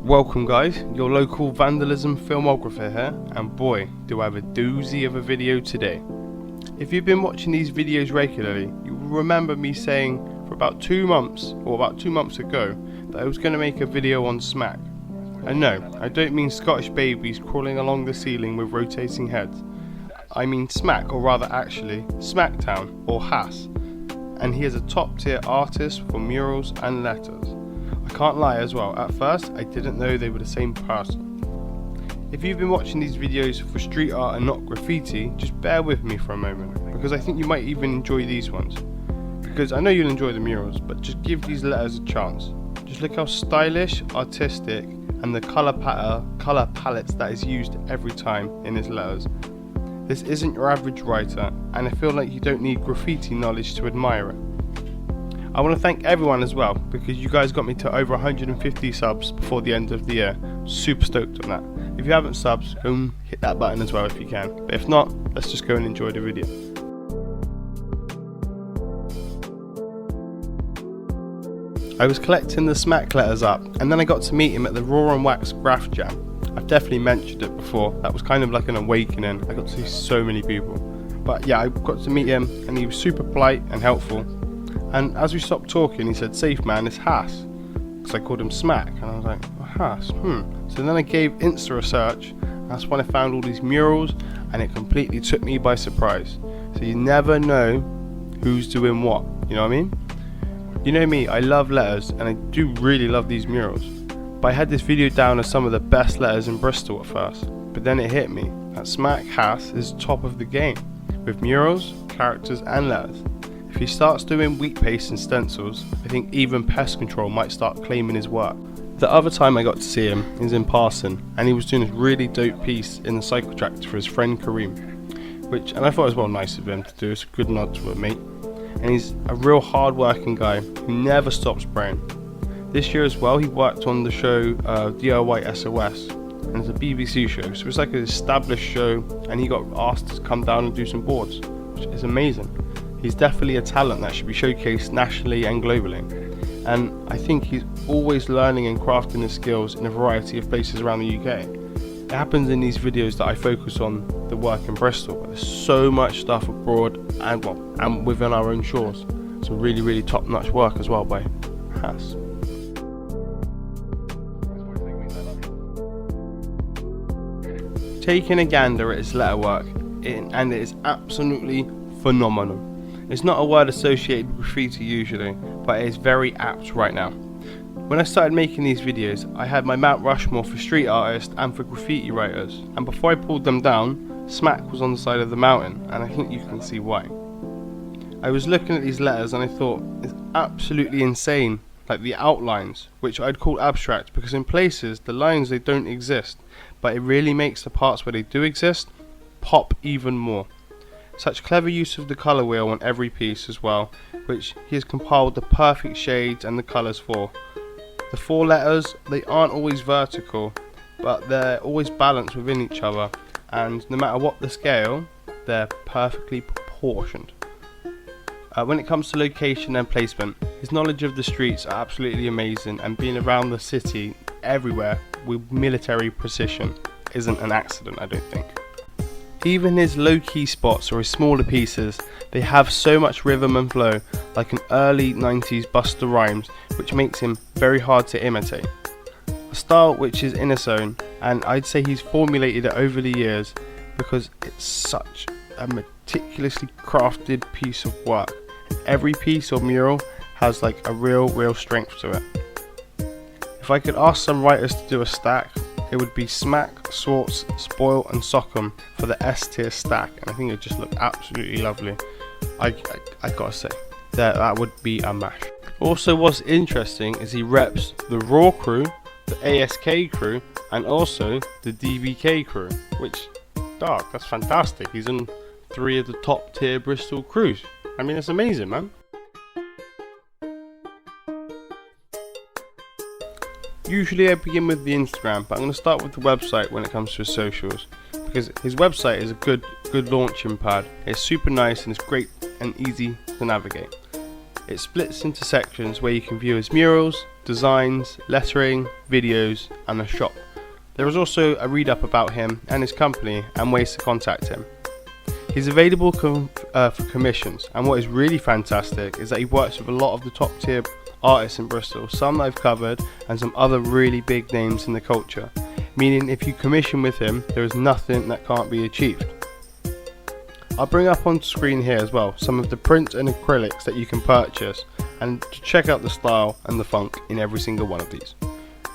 Welcome guys, your local vandalism filmographer here, and boy do I have a doozy of a video today. If you've been watching these videos regularly, you will remember me saying for about 2 months ago that I was going to make a video on Smak. And no, I don't mean Scottish babies crawling along the ceiling with rotating heads. I mean Smak, or rather actually Smaktown or Hass, and he is a top tier artist for murals and letters. I can't lie as well, at first I didn't know they were the same person. If you've been watching these videos for street art and not graffiti, just bear with me for a moment, because I think you might even enjoy these ones. Because I know you'll enjoy the murals, but just give these letters a chance. Just look how stylish, artistic, and the colour palettes that is used every time in his letters. This isn't your average writer, and I feel like you don't need graffiti knowledge to admire it. I want to thank everyone as well, because you guys got me to over 150 subs before the end of the year. Super stoked on that. If you haven't subbed, go and hit that button as well if you can. But if not, let's just go and enjoy the video. I was collecting the Smak letters up, and then I got to meet him at the Raw and Wax Graph Jam. I've definitely mentioned it before, that was kind of like an awakening. I got to see so many people. But yeah, I got to meet him, and he was super polite and helpful. And as we stopped talking, he said, "Safe man, it's Hass." Because I called him Smak, and I was like, oh, Hass, So then I gave Insta a search, and that's when I found all these murals, and it completely took me by surprise. So you never know who's doing what, you know what I mean? You know me, I love letters, and I do really love these murals. But I had this video down as some of the best letters in Bristol at first, but then it hit me that SmakHass is top of the game, with murals, characters and letters. If he starts doing wheat paste and stencils, I think even pest control might start claiming his work. The other time I got to see him is in passing, and he was doing this really dope piece in the cycle tractor for his friend Kareem, and I thought it was well nice of him to do. It's a good nod to a mate, and he's a real hard working guy who never stops praying. This year as well he worked on the show DIY SOS, and it's a BBC show, so it's like an established show, and he got asked to come down and do some boards, which is amazing. He's definitely a talent that should be showcased nationally and globally, and I think he's always learning and crafting his skills in a variety of places around the UK. It happens in these videos that I focus on the work in Bristol, but there's so much stuff abroad and within our own shores. Some really top-notch work as well by Hass. Taking a gander at his letterwork, and it is absolutely phenomenal. It's not a word associated with graffiti usually, but it is very apt right now. When I started making these videos, I had my Mount Rushmore for street artists and for graffiti writers, and before I pulled them down, Smak was on the side of the mountain, and I think you can see why. I was looking at these letters and I thought, it's absolutely insane, like the outlines, which I'd call abstract, because in places the lines they don't exist, but it really makes the parts where they do exist pop even more. Such clever use of the colour wheel on every piece as well, which he has compiled the perfect shades and the colours for. The 4 letters, they aren't always vertical, but they're always balanced within each other, and no matter what the scale, they're perfectly proportioned. When it comes to location and placement, his knowledge of the streets are absolutely amazing, and being around the city everywhere with military precision isn't an accident, I don't think. Even his low-key spots or his smaller pieces, they have so much rhythm and flow, like an early 90s Busta Rhymes, which makes him very hard to imitate. A style which is in its own, and I'd say he's formulated it over the years because it's such a meticulously crafted piece of work. And every piece or mural has like a real strength to it. If I could ask some writers to do a stack, it would be Smak, Swartz, Spoil and Sockham for the S tier stack, and I think it would just look absolutely lovely. I gotta say, that would be a mash. Also what's interesting is he reps the Raw crew, the ASK crew, and also the DBK crew, which, dog, that's fantastic. He's in 3 of the top tier Bristol crews. I mean, it's amazing, man. Usually I begin with the Instagram, but I'm going to start with the website when it comes to his socials, because his website is a good launching pad. It's super nice and it's great and easy to navigate. It splits into sections where you can view his murals, designs, lettering, videos and a shop. There is also a read up about him and his company and ways to contact him. He's available for commissions, and what is really fantastic is that he works with a lot of the top tier artists in Bristol, some that I've covered and some other really big names in the culture, meaning if you commission with him there is nothing that can't be achieved. I'll bring up on screen here as well some of the prints and acrylics that you can purchase, and to check out the style and the funk in every single one of these.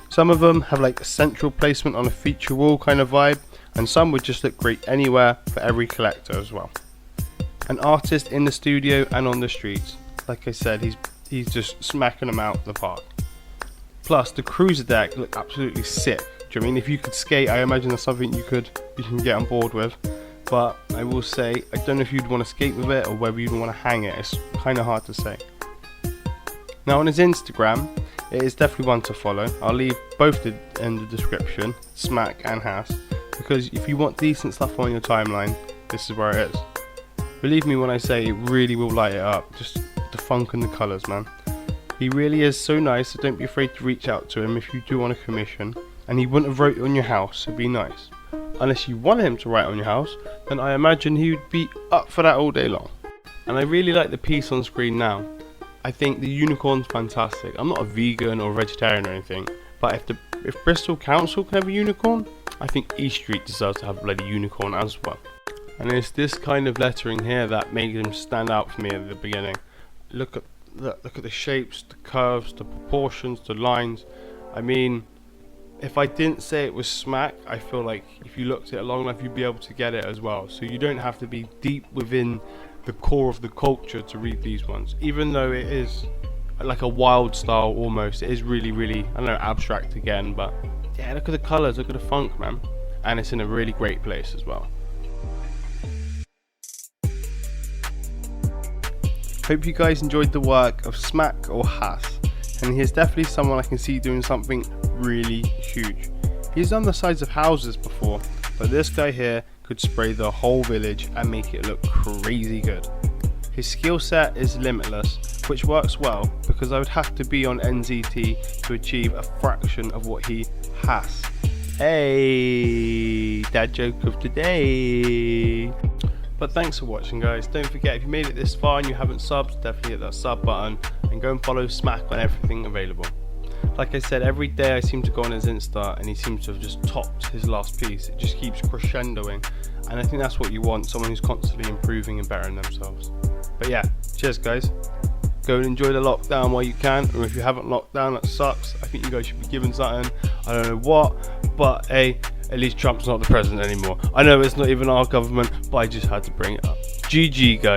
Some of them have like a central placement on a feature wall kind of vibe, and some would just look great anywhere for every collector as well. An artist in the studio and on the streets. Like I said, he's just smacking them out the park. Plus the cruiser deck look absolutely sick. Do you know what I mean? If you could skate, I imagine that's something you can get on board with. But I will say, I don't know if you'd want to skate with it or whether you'd want to hang it. It's kind of hard to say. Now on his Instagram, it is definitely one to follow. I'll leave both in the description, Smak and Hass, because if you want decent stuff on your timeline, this is where it is. Believe me when I say it really will light it up, just the funk and the colours, man. He really is so nice, so don't be afraid to reach out to him if you do want a commission, and he wouldn't have wrote on your house, so be nice. Unless you want him to write on your house, then I imagine he would be up for that all day long. And I really like the piece on screen now. I think the unicorn's fantastic. I'm not a vegan or a vegetarian or anything, but if Bristol Council can have a unicorn, I think East Street deserves to have a bloody unicorn as well. And it's this kind of lettering here that made him stand out for me at the beginning. Look at the shapes, the curves, the proportions, the lines. I mean, if I didn't say it was Smak, I feel like if you looked at it long enough, you'd be able to get it as well. So you don't have to be deep within the core of the culture to read these ones, even though it is like a wild style almost. It is really, I don't know, abstract again, but yeah, look at the colours, look at the funk, man, and it's in a really great place as well. Hope you guys enjoyed the work of Smak or Hass, and he is definitely someone I can see doing something really huge. He's done the sides of houses before, but this guy here could spray the whole village and make it look crazy good. His skill set is limitless, which works well because I would have to be on NZT to achieve a fraction of what he has. Hey, dad joke of today. But thanks for watching, guys. Don't forget, if you made it this far and you haven't subbed, definitely hit that sub button and go and follow Smak on everything available. Like I said, every day I seem to go on his Insta and he seems to have just topped his last piece. It just keeps crescendoing, and I think that's what you want, someone who's constantly improving and bettering themselves. But yeah, cheers guys. Go and enjoy the lockdown while you can, or if you haven't locked down, that sucks. I think you guys should be given something. I don't know what, but hey, at least Trump's not the president anymore. I know it's not even our government, but I just had to bring it up. GG guys.